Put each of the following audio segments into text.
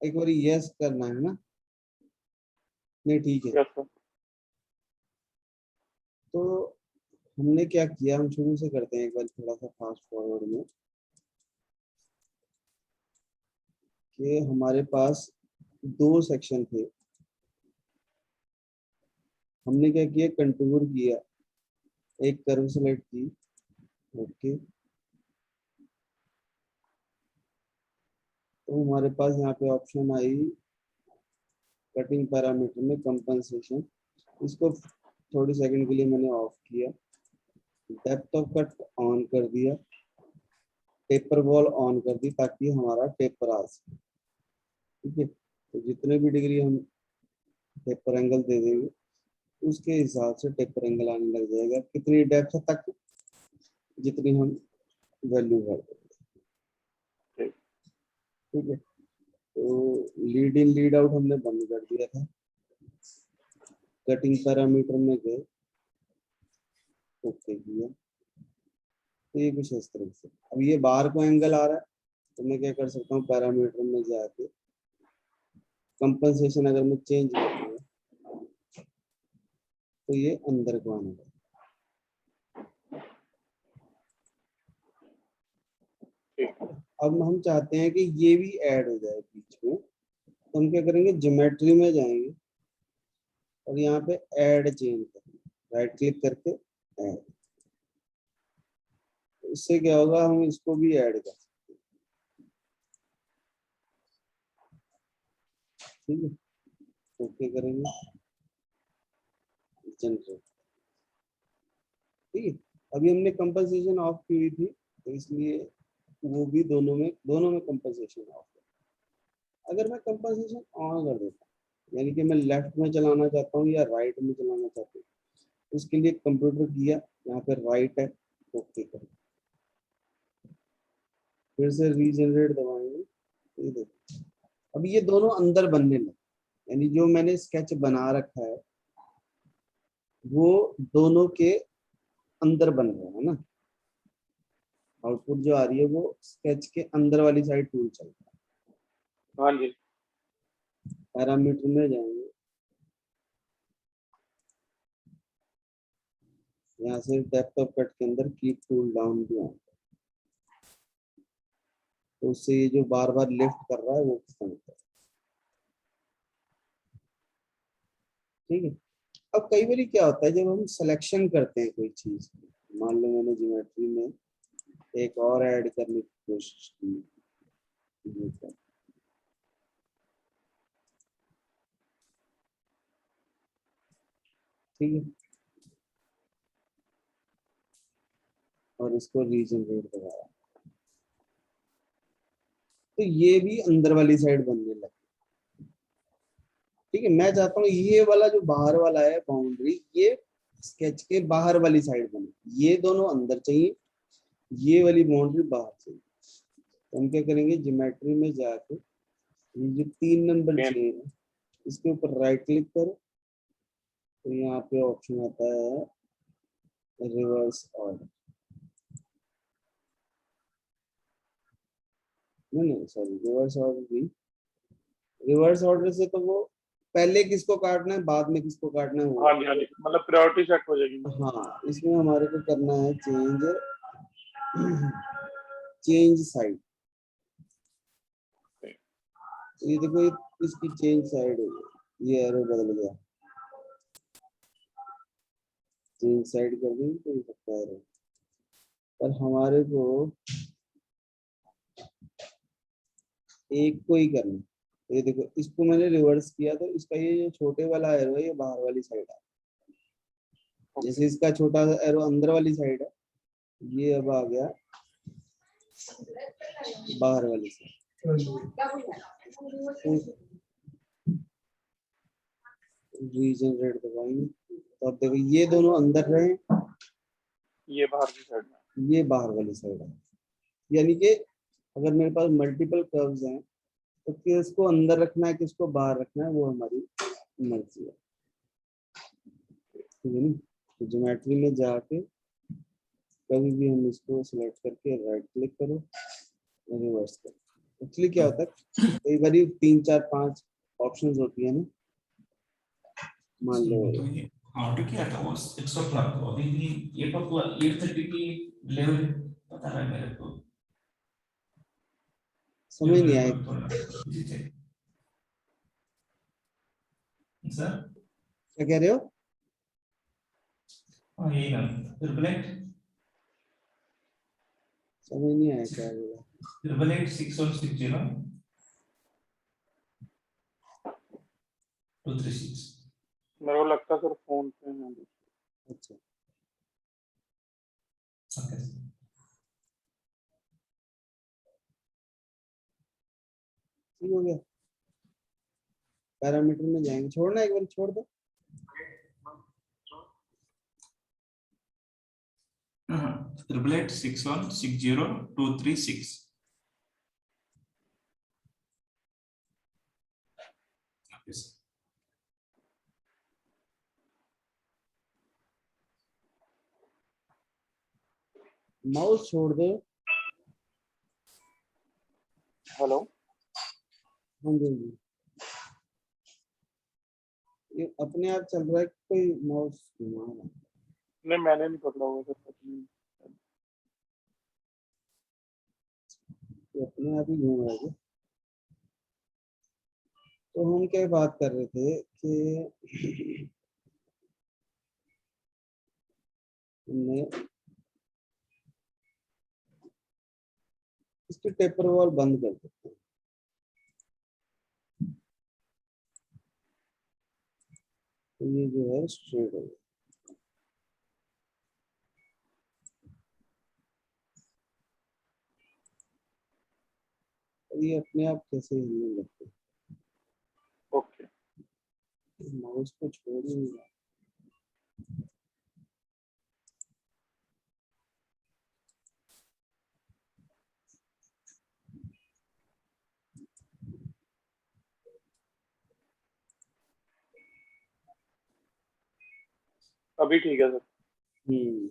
एक बार यस करना है ना? नहीं ठीक है। Yes sir. तो हमने क्या किया, हम शुरू से करते हैं एक बार थोड़ा सा फास्ट फॉरवर्ड में, कि हमारे पास दो सेक्शन थे। हमने क्या किया, कंटूर किया, एक कर्व सेलेक्ट की, ओके। तो हमारे पास यहाँ पे ऑप्शन आई कटिंग पैरामीटर में कंपनसेशन। इसको थोड़ी सेकंड के लिए मैंने ऑफ किया, डेप्थ ऑफ कट ऑन कर दिया, टेपर वॉल ऑन कर दी ताकि हमारा टेपर आ सके। ठीक है, तो जितने भी डिग्री हम टेपर एंगल दे देंगे उसके हिसाब से टेपर एंगल आने लग जाएगा, कितनी डेप्थ तक, जितनी हम वैल्यू भर देंगे। ठीक है, तो लीड इन लीड आउट हमने बंद कर दिया था, कटिंग पैरामीटर में गए, ओके किया। तो ये कुछ इस तरह से, अब ये बाहर को एंगल आ रहा है तो मैं क्या कर सकता हूँ, पैरामीटर में जाके कंपनसेशन अगर मैं चेंज कर दूँ तो ये अंदर को आने लगा। अब हम चाहते हैं कि ये भी ऐड हो जाए बीच में, तो हम क्या करेंगे, ज्योमेट्री में जाएंगे और यहाँ पे ऐड चेंज करेंगे, राइट क्लिक करके ऐड। इससे क्या होगा, हम इसको भी ऐड कर सकते हैं। ठीक है, ओके करेंगे, जनरेट। ठीक है, अभी हमने कंपनसेशन ऑफ की हुई थी तो इसलिए वो भी दोनों में कंपनसेशन ऑफ है। अगर मैं कंपनसेशन ऑन कर देता हूँ, यानी कि मैं लेफ्ट में चलाना चाहता हूँ या राइट में चलाना चाहता हूँ, उसके लिए कंप्यूटर किया, यहाँ पे राइट है, ओके करें, फिर से रीजनरेट दबाएंगे। ये देखो, अब ये दोनों अंदर बनने लगे, यानी जो मैंने स्केच बना रखा है वो दोनों के अंदर बन रहा है ना, आउटपुट जो आ रही है वो स्केच के अंदर वाली साइड टूल चल रहा है। हाँ जी। पैरामीटर में जाएंगे, यहाँ से डेप्थ ऑफ कट के अंदर कीप टूल डाउन भी आएगा, तो उससे ये जो बार बार लिफ्ट कर रहा है वो खत्म होता है। ठीक है, अब कई बार क्या होता है, जब हम सिलेक्शन करते हैं कोई चीज, मान लो मैंने ज्योमेट्री में एक और ऐड करने की कोशिश की, ठीक है, और इसको रीजनरेट कराया, तो ये भी अंदर वाली साइड बनने लगी। ठीक है, मैं चाहता हूँ ये वाला जो बाहर वाला है बाउंड्री, ये स्केच के बाहर वाली साइड बने, ये दोनों अंदर चाहिए, ये वाली बाउंड्री बाहर चाहिए। तो हम क्या करेंगे, ज्योमेट्री में जाके ये जो 3 नंबर चेन है इसके ऊपर राइट क्लिक करो, तो यहाँ पे ऑप्शन आता है रिवर्स ऑर्डर, नहीं सॉरी, रिवर्स ऑर्डर भी, रिवर्स ऑर्डर से तो वो पहले किसको काटना है बाद में किसको काटना है वो। हाँ जी, हाँ जी, मतलब प्रायोरिटी सेट हो जाएगी। हाँ, इसमें हमारे को करना है चेंज, चेंज साइड। ये देखो, इसकी चेंज साइड हो गई, ये एरो बदल गया, चेंज साइड कर दी तो ये सकता है, पर हमारे को एक को ही करना है। ये देखो, इसको मैंने रिवर्स किया तो इसका ये जो छोटे वाला एरो है ये बाहर वाली साइड है, जैसे इसका छोटा एरो अंदर वाली साइड है, ये अब आ गया बाहर वाली साइड। रीजनरेट दबाएंगे तो अब देखो ये दोनों अंदर रहे, ये बाहर की साइड में, ये बाहर वाली साइड है। यानी कि अगर मेरे पास मल्टीपल कर्व्स हैं तो किसको अंदर रखना है किसको बाहर रखना है वो हमारी मर्जी है। ठीक है ना, तो ज्योमेट्री में जाके कभी भी हम इसको सिलेक्ट करके राइट क्लिक करो, रिवर्स करो, एक्चुअली क्या होता है, कई बार 3 4 5 ऑप्शंस होती है ना, मान लो तो ये ऑर्डर किया था वो 6 o'clock को, अभी भी 8 o'clock 8:30 की डिलीवरी पता है मेरे को। समझ नहीं आया सर क्या कह रहे हो। हाँ यही ना ट्रिपल समझ नहीं आया क्या बोला। 8 616 236। मेरे को लगता है सर फोन पे है। अच्छा ओके ठीक हो गया, पैरामीटर में जाएंगे, छोड़ना एक बार छोड़ दो। हाँ 8 616 236। ओके सर माउस छोड़ दो। हेलो हाँ जी हाँ जी, ये अपने आप चल रहा है कि कोई माउस घुमा रहा है? नहीं मैंने नहीं पकड़ा हुआ सर, पता नहीं। ये अपने आप ही घूम रहा है। तो हम क्या बात कर रहे थे कि हमने इसकी टेपर वॉल बंद कर देते हैं। तो ये जो है स्ट्रेट हो गया। और ये अपने आप कैसे हिलने लगते ओके हैं, माउस को छोड़ ही नहीं रहा। अभी ठीक है सर। हम्म,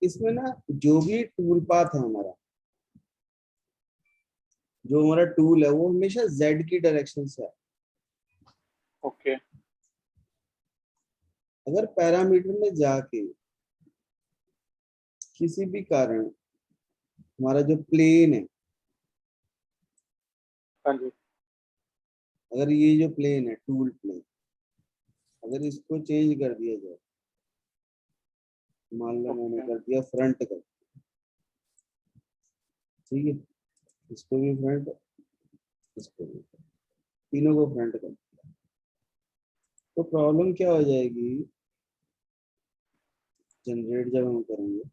इसमें ना जो भी टूल पाथ है हमारा, जो हमारा टूल है वो हमेशा जेड की डायरेक्शन से है। ओके अगर पैरामीटर में जाके किसी भी कारण हमारा जो प्लेन है, हाँ जी अगर ये जो प्लेन है टूल प्लेन, अगर इसको चेंज कर दिया जाए, मान लो मैंने ओके कर दिया फ्रंट कर, ठीक है, इसको भी फ्रंट, इसको भी, तीनों को फ्रंट कर, तो प्रॉब्लम क्या हो जाएगी, जनरेट जब हम करेंगे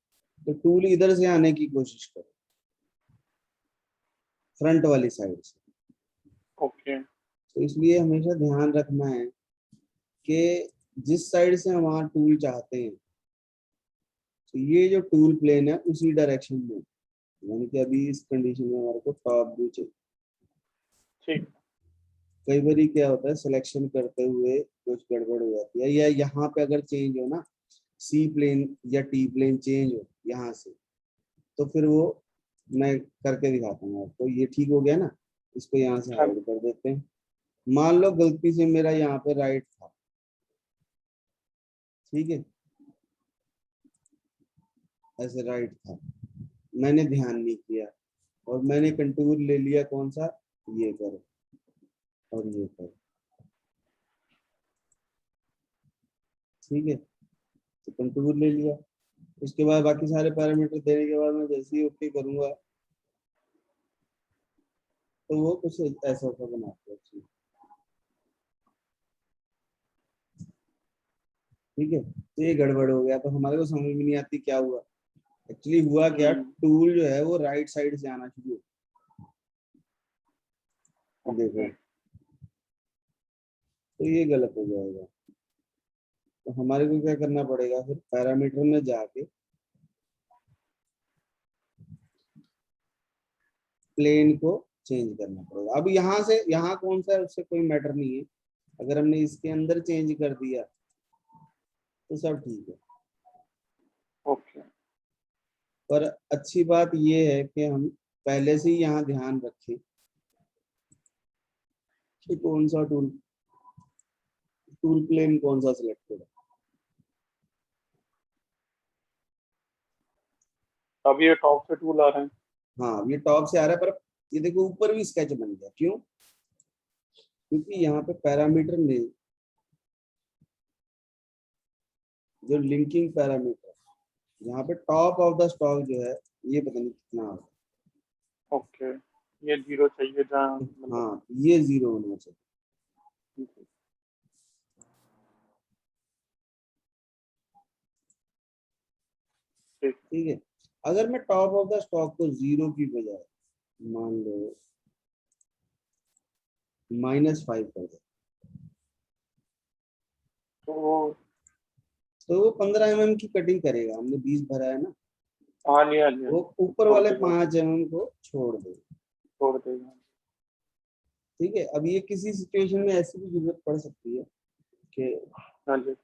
तो टूल इधर से आने की कोशिश करो, फ्रंट वाली साइड से। ओके तो इसलिए हमेशा ध्यान रखना है कि जिस साइड से हम वहां टूल चाहते हैं, तो ये जो टूल प्लेन है उसी डायरेक्शन में, यानी कि अभी इस कंडीशन में हमारे को टॉप व्यू चाहिए। ठीक कई बार क्या होता है, सिलेक्शन करते हुए कुछ गड़बड़ हो जाती है, या यहाँ पे अगर चेंज हो ना, सी प्लेन या टी प्लेन चेंज हो यहाँ से, तो फिर वो मैं करके दिखाता हूँ आपको। ये ठीक हो गया ना, इसको यहाँ से हाँ हाइड कर देते हैं। मान लो गलती से मेरा यहाँ पे राइट था, ठीक है, ऐसे राइट था, मैंने ध्यान नहीं किया और मैंने कंटूर ले लिया कौन सा, ये करो और ये करो, ठीक है, तो कंटूर ले लिया। उसके बाद बाकी सारे पैरामीटर देने के बाद मैं जैसे ही ओके करूंगा तो वो कुछ ऐसा सा बनाते हैं, ठीक है। तो ये गड़बड़ हो गया, तो हमारे को समझ में नहीं आती क्या हुआ। एक्चुअली हुआ क्या, टूल जो है वो राइट साइड से आना शुरू हो, देखो, ओके तो ये गलत हो जाएगा। तो हमारे को क्या करना पड़ेगा, फिर पैरामीटर में जाके प्लेन को चेंज करना पड़ेगा। अब यहाँ से यहाँ कौन सा है उससे कोई मैटर नहीं है, अगर हमने इसके अंदर चेंज कर दिया तो सब ठीक है। ओके। पर अच्छी बात ये है कि हम पहले से ही यहाँ ध्यान रखें कि कौन सा टूल प्लेन कौन सा सिलेक्टेड है। अभी ये टॉप से टूल आ रहे हैं। हाँ, ये टॉप से आ रहा है, पर ये देखो ऊपर भी स्केच बन गया। क्यों? क्योंकि यहाँ पे पैरामीटर में जो लिंकिंग पैरामीटर, यहाँ पे टॉप ऑफ द स्टॉक जो है ये पता नहीं कितना आ रहा ओके, ये 0 चाहिए जहाँ है। मतलब। हाँ, ये 0 होना चाहिए। ठीक। ठीक है, अगर मैं टॉप ऑफ द स्टॉक को 0 की बजाय मान लो -5 कर दे, तो वो 15 mm की कटिंग करेगा। हमने 20 भरा है ना, हाँ जी, हाँ जी, हाँ वो जी। ऊपर छोड़ वाले देगा, 5 mm को छोड़ दे। छोड़ देगा। ठीक है, अब ये किसी सिचुएशन में ऐसी भी जरूरत पड़ सकती है कि हाँ जी।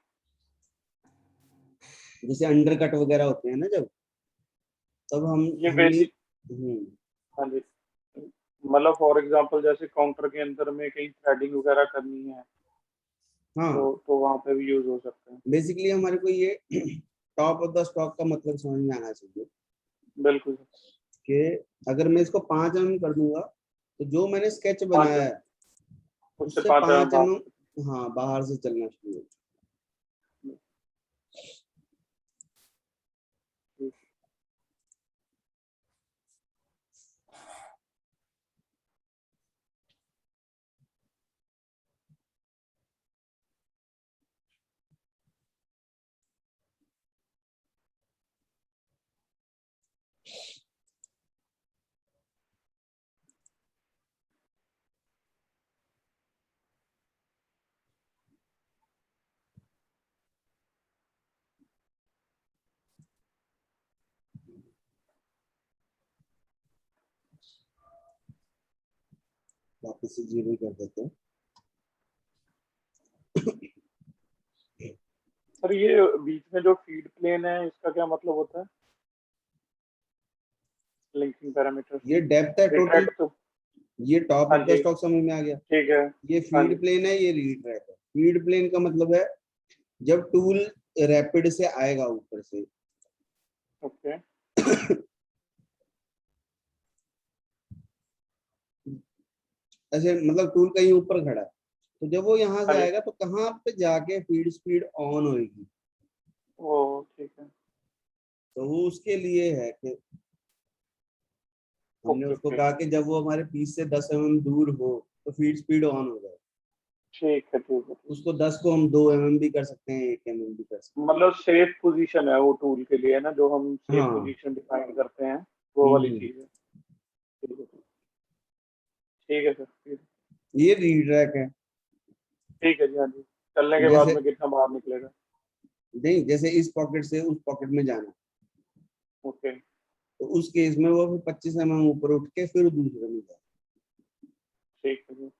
जैसे अंडर कट वगैरह होते हैं ना, जब तब ये हमने बेसिक। हम्म, हाँ जी, मतलब फॉर एग्जांपल जैसे काउंटर के अंदर में कहीं थ्रेडिंग वगैरह करनी है हाँ, तो वहां पे भी यूज हो सकते हैं। बेसिकली हमारे को ये टॉप ऑफ द स्टॉक का मतलब समझ में आना चाहिए बिल्कुल। कि अगर मैं इसको 5 mm कर दूंगा तो जो मैंने स्केच 5 बनाया है उससे उससे 5 5 बाहर। mm हाँ बाहर से चलना शुरू हो। वापस से 0 कर देते हैं। सर ये बीच में जो फीड प्लेन है इसका क्या मतलब होता है? Linking parameter. ये डेप्थ है टोटल, रिट्रैक्ट तो। ये टॉप हाँ ऑफ द जी। स्टॉक समझ में आ गया। ठीक है। ये हाँ जी। फीड प्लेन है, ये रिट्रैक है। फीड प्लेन का मतलब है जब टूल रैपिड से आएगा ऊपर से ओके। ऐसे, मतलब टूल कहीं ऊपर खड़ा है तो जब वो यहाँ हाँ से जी। आएगा तो कहाँ पे जाके फीड स्पीड ऑन होगी। ओ ठीक है। तो वो उसके लिए है कि हमने ओके उसको ओके। कहा कि जब वो हमारे पीस से 10 mm दूर हो तो फीड स्पीड ऑन हो जाए। ठीक है, ठीक है। उसको 10 को हम 2 mm भी कर सकते हैं, 1 mm भी कर सकते मतलब सेफ पोजीशन है वो टूल के लिए ना, जो हम हैं। सेफ हाँ। पोजीशन डिफाइन करते हैं, वो वाली हम्म, चीज है। ठीक है, ठीक है सर, ठीक है। ये रीट्रैक है। ठीक है जी, हाँ जी। चलने के बाद जैसे में कितना बाहर निकलेगा? नहीं, जैसे इस पॉकेट से उस पॉकेट में जाना, ओके। तो उस केस में वो फिर 25 mm ऊपर उठ के फिर दूसरे में जाए। ठीक है जी।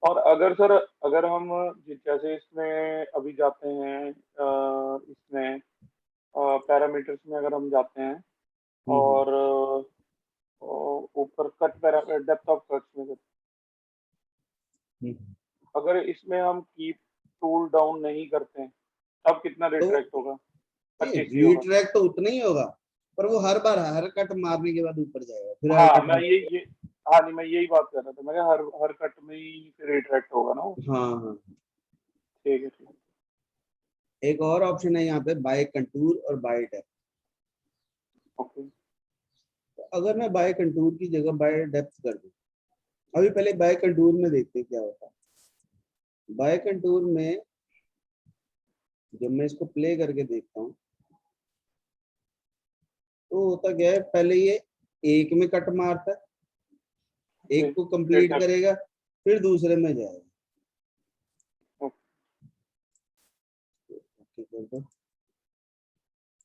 और अगर सर, अगर हम जैसे इसमें अभी जाते हैं, इसमें पैरामीटर्स में अगर हम जाते हैं हम्म, और ऊपर cut para depth of cuts में, हम्म। अगर इसमें हम कीप टूल डाउन नहीं करते हैं तब कितना तो रिट्रैक्ट होगा? 25 ही होगा। रीट्रैक तो उतना ही होगा, पर वो हर बार हर कट मारने के बाद ऊपर जाएगा, फिर हर हाँ कट मैं ये हाँ नहीं, मैं यही बात कर रहा था, मैं क्या हर हर कट में ही फिर रिट्रैक्ट होगा ना वो। हाँ हाँ। ठीक है, ठीक एक और ऑप्शन है यहाँ पे, बाय कंटूर और बाय डेप्थ। है। ओके। तो अगर मैं बाय कंटूर की जगह बाय डेप्थ कर दूं, अभी पहले बाय कंटूर में देखते हैं क्या होता है। बाय कंटूर में जब मैं इसको प्ले करके देखता हूँ तो होता क्या है, पहले ये एक में कट मारता है, ओके। एक को फिर कंप्लीट डेप्थ। करेगा, फिर दूसरे में जाएगा।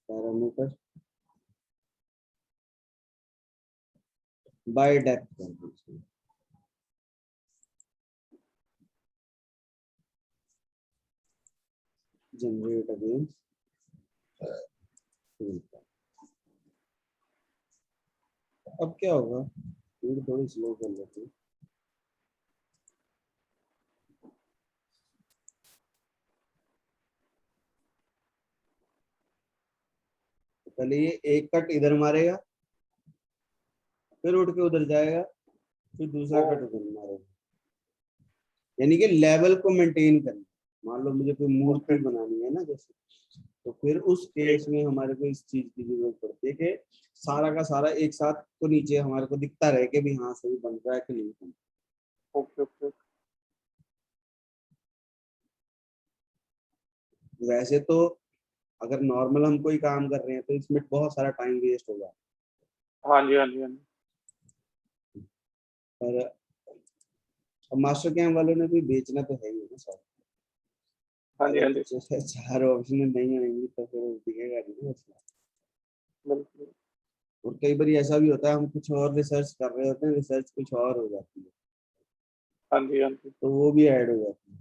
पैरामीटर बाय डेप्थ कर दो इसको। Generate again. अब क्या होगा, स्पीड थोड़ी स्लो कर लेते हैं। पहले ये एक कट इधर मारेगा, फिर उठ के उधर जाएगा, फिर दूसरा कट उधर मारेगा, यानी कि लेवल को मेंटेन करना। मान लो मुझे कोई मूर्ति बनानी है ना जैसे, तो फिर उस केस में हमारे को इस चीज की जरूरत पड़ती है कि सारा का सारा एक साथ तो नीचे हमारे को दिखता रहे कि भी हाँ सही बन रहा है कि नहीं बन रहा। Okay okay. वैसे तो अगर नॉर्मल हम कोई काम कर रहे हैं तो इसमें बहुत सारा टाइम वेस्ट होगा, हाँ जी हाँ जी हाँ जी। पर अब मास्टर कैम वालों ने भी बेचना तो है ही ना सर। हाँ जी हाँ जी। अगर चार ऑप्शन नहीं आएंगी तो फिर दिखेगा नहीं उसमें। बिल्कुल। और कई बार ऐसा भी होता है हम कुछ और रिसर्च कर रहे होते हैं, रिसर्च कुछ और हो जाती है, हाँ जी हाँ जी। तो वो भी ऐड हो जाती है।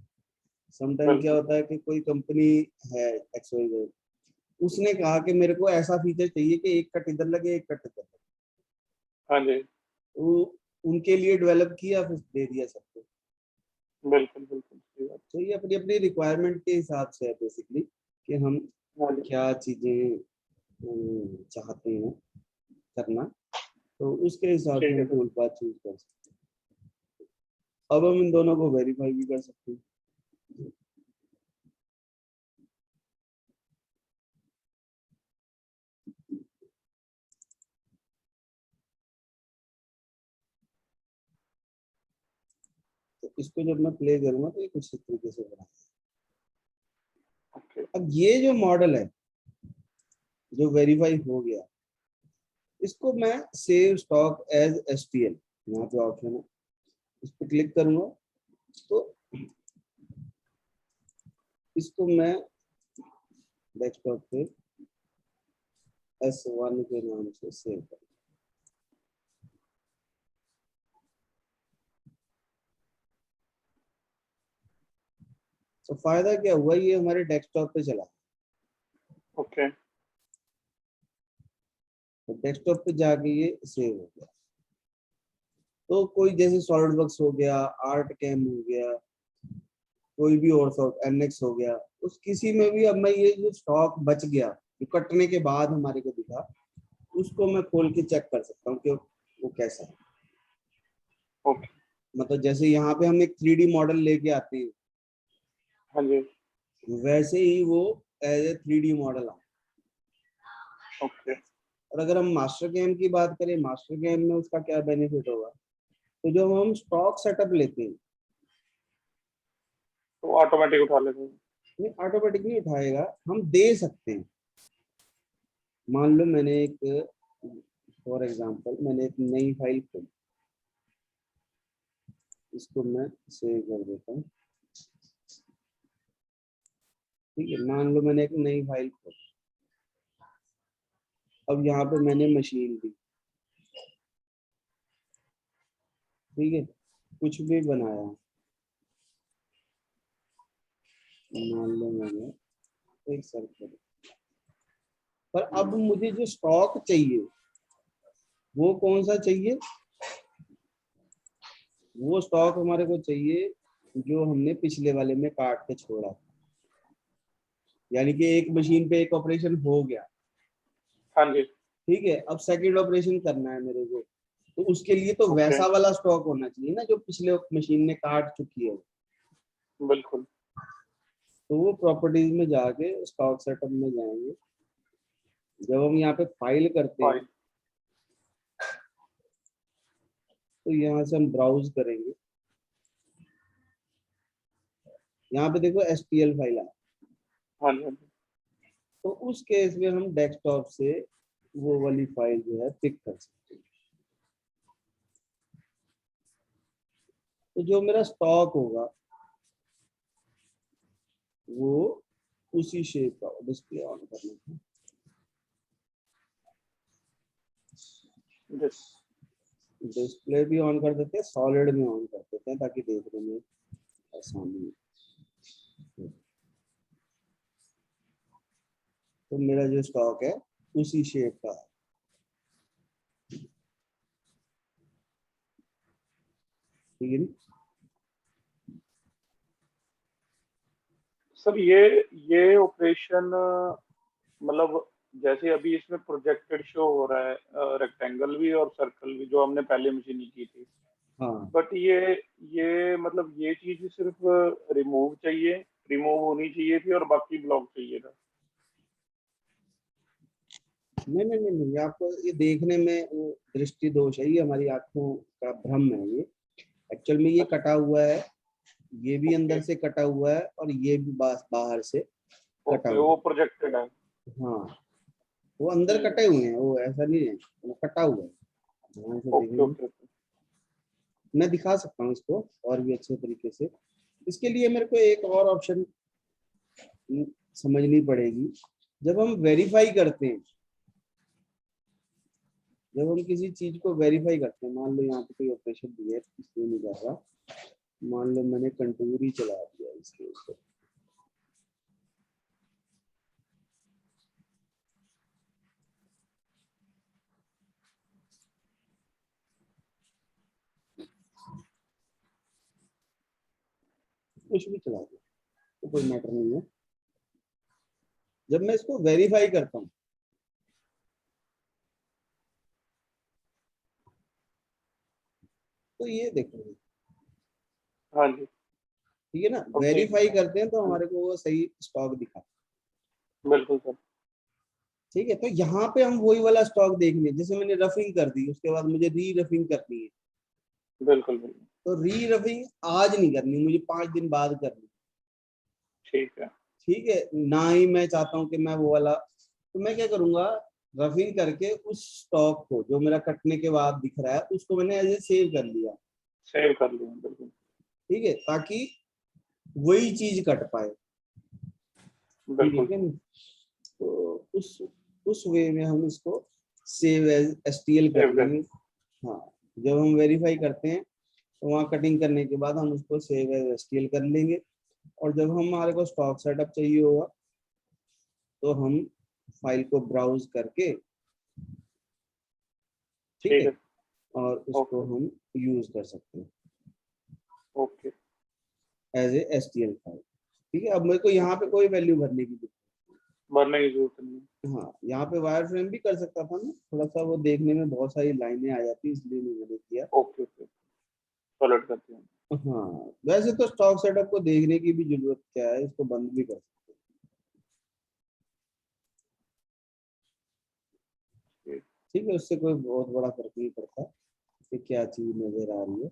समटाइम क्या बिल्कुल। होता है कि कोई कंपनी है XYZ, उसने कहा कि मेरे को ऐसा फीचर चाहिए कि एक कट इधर लगे एक कट इधर लगे, हाँ जी। वो उनके लिए डेवलप किया फिर दे दिया सबको। बिल्कुल बिल्कुल सही बात। तो ये अपनी अपनी रिक्वायरमेंट के हिसाब से है बेसिकली कि हम हाँ जी। क्या चीजें चाहते हैं करना, तो उसके हिसाब से ठीक हम है सर। टूल पाथ चूज कर सकते हैं। अब हम इन दोनों को वेरीफाई भी कर सकते हैं। तो इसको जब मैं प्ले करूंगा तो ये कुछ इस तरीके से बना। ओके। अब ये जो मॉडल है जो वेरीफाई हो गया, इसको मैं सेव स्टॉक एज STL, यहाँ पे ऑप्शन है, इस पर क्लिक करूंगा तो इसको मैं डेस्कटॉप पे S1 के नाम से सेव कर। तो फायदा क्या हुआ, ये हमारे डेस्कटॉप पे चला, ओके। तो डेस्कटॉप पे जाके ये सेव हो गया। तो कोई जैसे सॉलिडवर्क्स हो गया, आर्ट कैम हो गया, कोई भी और NX हो गया, उस किसी में भी अब मैं ये जो स्टॉक बच गया जो कटने के बाद हमारे को दिखा, उसको मैं खोल के चेक कर सकता हूँ कि वो कैसा है। ओके। मतलब जैसे यहाँ पे हम एक 3D मॉडल लेके आते हैं, हाँ जी। वैसे ही वो एज ए 3D मॉडल आ। ओके। और अगर हम मास्टर गेम की बात करें, मास्टर गेम में उसका क्या बेनिफिट होगा, तो जब हम स्टॉक सेटअप लेते हैं, तो ऑटोमेटिक उठा लेते हैं। ये ऑटोमेटिक नहीं उठाएगा, हम दे सकते हैं। मान लो मैंने एक, फॉर एग्जांपल मैंने एक नई फाइल खोली, इसको मैं सेव कर देता हूँ। ठीक है, मान लो मैंने एक नई फाइल खोली, अब यहाँ पे मैंने मशीन दी, ठीक है, कुछ भी बनाया, मान लो मैंने एक सर्च कर, पर अब मुझे जो स्टॉक चाहिए वो कौन सा चाहिए, वो स्टॉक हमारे को चाहिए जो हमने पिछले वाले में काट के छोड़ा। यानी कि एक मशीन पे एक ऑपरेशन हो गया, हाँ जी। ठीक है, अब सेकंड ऑपरेशन करना है मेरे को, तो उसके लिए तो ओके। वैसा वाला स्टॉक होना चाहिए ना जो पिछले मशीन ने काट चुकी है। बिल्कुल। तो वो प्रॉपर्टीज में जाके स्टॉक सेटअप में जाएंगे, जब हम यहाँ पे फाइल करते हैं फाइन। तो यहाँ से हम ब्राउज करेंगे, यहाँ पे देखो STL फाइल है, हाँ जी हाँ जी। तो उस केस में हम डेस्कटॉप से वो वाली फाइल जो है पिक कर सकते हैं। तो जो मेरा स्टॉक होगा वो उसी शेप का डिस्प्ले ऑन करना है। यस। डिस्प्ले भी ऑन कर देते हैं, सॉलिड में ऑन कर देते हैं ताकि देखने में आसानी हो। तो मेरा जो स्टॉक है उसी शेप का है। ठीक है ना? सर ये ऑपरेशन मतलब जैसे अभी इसमें प्रोजेक्टेड शो हो रहा है रेक्टेंगल भी और सर्कल भी, जो हमने पहले मशीनी की थी, हाँ बट ये मतलब ये चीज सिर्फ रिमूव होनी चाहिए थी और बाकी ब्लॉक चाहिए था। नहीं नहीं नहीं नहीं, आपको ये देखने में वो दृष्टि दोष है, ये हमारी आंखों का भ्रम है। ये एक्चुअल में ये कटा हुआ है, ये भी ओके अंदर से कटा हुआ है और ये भी बाहर से कटा ओके, हुआ वो प्रोजेक्टेड है। है। हाँ वो अंदर कटे हुए हैं, वो ऐसा नहीं है, वो कटा हुआ है। ध्यान से ओके देखेंगे, ओके ओके। मैं दिखा सकता हूँ इसको और भी अच्छे तरीके से। इसके लिए मेरे को एक और ऑप्शन समझनी पड़ेगी। जब हम वेरीफाई करते हैं, जब हम किसी चीज को वेरीफाई करते हैं, मान लो यहाँ पे कोई ऑपरेशन दिया है इसलिए नहीं कर रहा, मान लो मैंने कंटूर ही चला दिया इसके ऊपर, कुछ भी चला दिया तो कोई मैटर नहीं है। जब मैं इसको वेरीफाई करता हूँ, तो ये देखो, हाँ जी। ठीक है ना, ओके, वेरीफाई करते हैं तो हमारे को वो सही स्टॉक दिखा। बिल्कुल सर। ठीक है, तो यहाँ पे हम वही वाला स्टॉक देखेंगे, जैसे मैंने रफिंग कर दी, उसके बाद मुझे री रफिंग करनी है, बिल्कुल बिल्कुल। तो री रफिंग आज नहीं करनी, मुझे 5 दिन बाद करनी। ठीक है। ठीक है, ना ही मैं चाहता हूँ कि मैं वो वाला, तो मैं क्या करूंगा, रफिंग करके उस स्टॉक को जो मेरा कटने के बाद दिख रहा है उसको मैंने एज ए सेव कर लिया। सेव कर लूँ, बिल्कुल। ठीक है, ताकि वही चीज कट पाए। बिल्कुल ठीक है ना? तो उस वे में हम इसको सेव एज एसटीएल कर सेव कर। लेंगे। हाँ, जब हम वेरीफाई करते हैं तो वहाँ कटिंग करने के बाद हम उसको सेव एज एसटीएल कर लेंगे, और जब हमारे को स्टॉक सेटअप चाहिए होगा तो हम फाइल को ब्राउज करके, ठीक ठीक है, है। और उसको ओके हम यूज कर सकते हैं okay as a STL file. ठीक है, अब मेरे को यहाँ पे ओके। कोई वैल्यू भरने की जरूरत भरने की जरूरत नहीं। नहीं। हाँ, यहाँ पे वायर फ्रेम भी कर सकता था मैं, थोड़ा सा वो देखने में बहुत सारी लाइनें आ जाती, इसलिए नहीं मैंने किया। ओके ओके, सॉलिड करते हैं। हाँ, वैसे तो स्टॉक सेटअप को देखने की भी जरूरत क्या है, इसको बंद भी कर सकते ठीक। हैं। ठीक है, उससे कोई बहुत बड़ा फर्क नहीं पड़ता कि क्या चीज नजर आ रही है।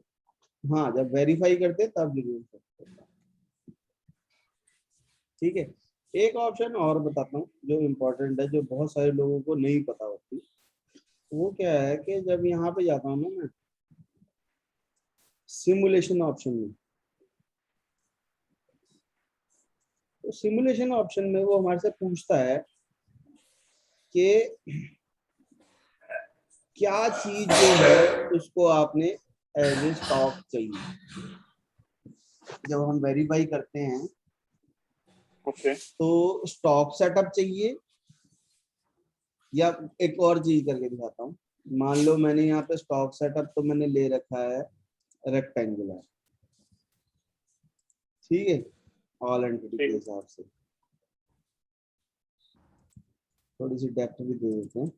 हाँ, जब वेरीफाई करते हैं तब जरूर करते हैं। ठीक है, एक ऑप्शन और बताता हूँ जो इम्पोर्टेंट है, जो बहुत सारे लोगों को नहीं पता होती। वो क्या है कि जब यहाँ पे जाता हूँ ना मैं सिमुलेशन ऑप्शन में, तो सिमुलेशन ऑप्शन में वो हमारे से पूछता है कि क्या चीज जो है उसको आपने एज ए स्टॉक चाहिए। जब हम वेरीफाई करते हैं ओके। तो स्टॉक सेटअप चाहिए, या एक और चीज करके दिखाता हूँ। मान लो मैंने यहाँ पे स्टॉक सेटअप तो मैंने ले रखा है रेक्टेंगुलर, ठीक है, ऑल एंटिटी के ठीक है। हिसाब से। थोड़ी सी डेप्थ भी दे देते हैं।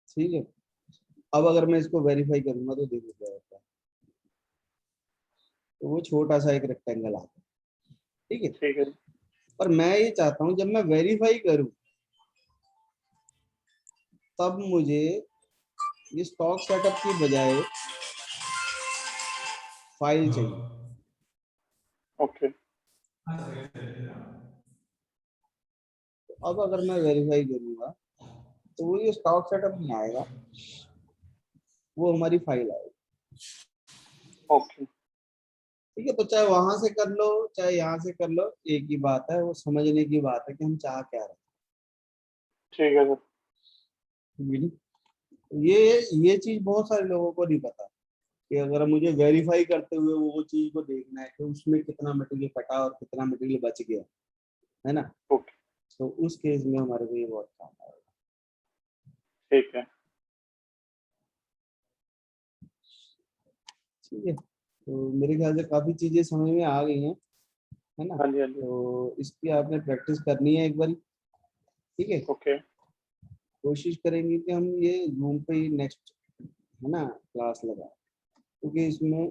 ठीक है, अब अगर मैं इसको वेरीफाई करूंगा तो देखो क्या होता है, तो वो छोटा सा एक रेक्टेंगल आता है। ठीक है, ठीक है। पर मैं ये चाहता हूँ जब मैं वेरीफाई करूं तब मुझे ये स्टॉक सेटअप की बजाय फाइल चाहिए। ओके। तो अब अगर मैं वेरीफाई करूंगा तो वो ये स्टॉक सेटअप नहीं आएगा, वो हमारी फाइल आएगी। ओके। ठीक है, तो चाहे वहां से कर लो चाहे यहाँ से कर लो, एक ही बात है, वो समझने की बात है कि हम चाह क्या रहे ठीक है सर। हैं। ये चीज बहुत सारे लोगों को नहीं पता। कि अगर मुझे वेरीफाई करते हुए वो चीज को देखना है कि उसमें कितना मटेरियल कटा और कितना मटेरियल बच गया, है ना, ओके, तो उस केस में हमारे को ये बहुत काम आएगा। ठीक है। ठीक है, तो मेरे ख्याल से काफी चीजें समझ में आ गई हैं, है ना। हाँ जी, हाँ जी। तो इसकी आपने प्रैक्टिस करनी है एक बार, ठीक है। ओके, कोशिश करेंगे कि हम ये जूम पे ही नेक्स्ट, है ना, क्लास लगाए, क्योंकि इसमें